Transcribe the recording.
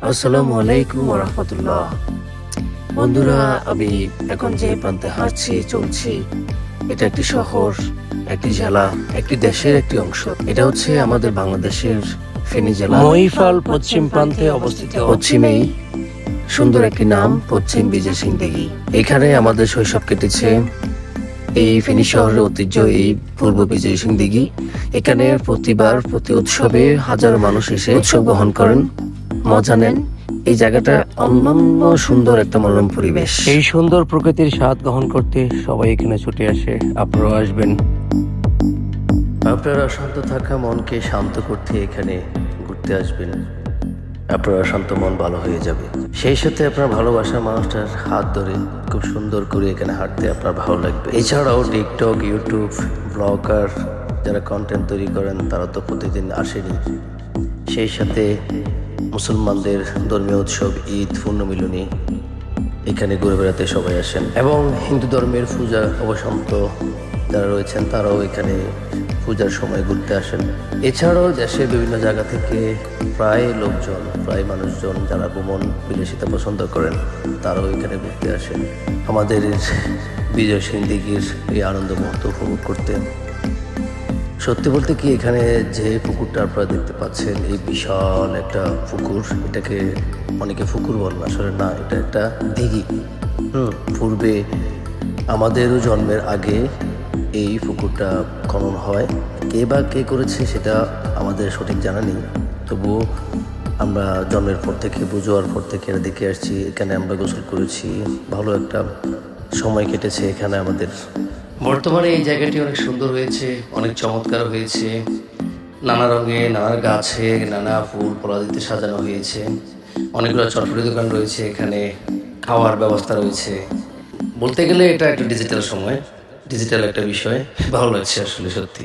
আসসালামু আলাইকুম ওয়া রাহমাতুল্লাহ। বন্ধুরা, আমি এখন যে প্রান্তে হাঁটছি চলছি, এটা একটি শহর, একটি জেলা, একটি দেশের একটি অংশ। এটা হচ্ছে আমাদের বাংলাদেশের ফেনী জেলা মহিফাল পশ্চিম প্রান্তে অবস্থিত। পশ্চিমেই সুন্দর একটি নাম, পশ্চিম বিজয় সিং দিঘি। এখানে আমাদের শৈশব কেটেছে। এই ফেনী শহরের ঐতিহ্য এই পূর্ব বিজয় সিং দিঘি। এখানে প্রতিবার প্রতি উৎসবে হাজারো মানুষ এসে উৎসব গ্রহণ করেন, মজা নেন। এই জায়গাটা অনন্য সুন্দর একটা মনোরম পরিবেশ। এই সুন্দর প্রকৃতির স্বাদ গ্রহণ করতে সবাই এখানে ছুটে আসে। আপনারাও আসবেন। আপনারা শান্ত থাকা মনকে শান্ত করতে এখানে ঘুরতে আসবেন। আপনার শান্ত মন ভালো হয়ে যাবে। সেই সাথে আপনার ভালোবাসার মানুষটার হাত ধরে খুব সুন্দর করে এখানে হাঁটতে আপনার ভালো লাগবে। এছাড়াও টিকটক, ইউটিউব, ব্লগার যারা কন্টেন্ট তৈরি করেন তারা তো প্রতিদিন আসেনি। সেই সাথে মুসলমানদের ধর্মীয় উৎসব ঈদ, পূর্ণমিলনী এখানে ঘুরে বেড়াতে সবাই আসেন, এবং হিন্দু ধর্মের পূজা অবসন্ত যারা রয়েছেন তারাও এখানে পূজার সময় ঘুরতে আসেন। এছাড়াও দেশের বিভিন্ন জায়গা থেকে প্রায় মানুষজন যারা ভ্রমণ বিলাসিতা পছন্দ করেন তারাও এখানে ঘুরতে আসেন আমাদের বিজয় সিং দিঘির এই আনন্দ মুহূর্ত উপভোগ করতে। সত্যি বলতে কি, এখানে যে পুকুরটা আপনারা দেখতে পাচ্ছেন, এই বিশাল একটা পুকুর, এটাকে অনেকে পুকুর বলেন, আসলে না, এটা একটা দিঘি। পূর্বে আমাদেরও জন্মের আগে এই পুকুরটা খনন হয়। কে করেছে সেটা আমাদের সঠিক জানা নেই, তবুও আমরা জন্মের পর থেকে, বুঝোয়ার পর থেকে এটা দেখে আসছি। এখানে আমরা গোসল করেছি, ভালো একটা সময় কেটেছে এখানে আমাদের। বর্তমানে এই জায়গাটি অনেক সুন্দর হয়েছে, অনেক চমৎকার হয়েছে। নানা রঙে, নানা গাছে, নানা ফুল ফলাদিতে সাজানো হয়েছে। অনেকগুলো চটপটি দোকান রয়েছে এখানে, খাওয়ার ব্যবস্থা রয়েছে। বলতে গেলে এটা একটা ডিজিটাল সময়, ডিজিটাল একটা বিষয়। ভালো লাগছে আসলে সত্যি।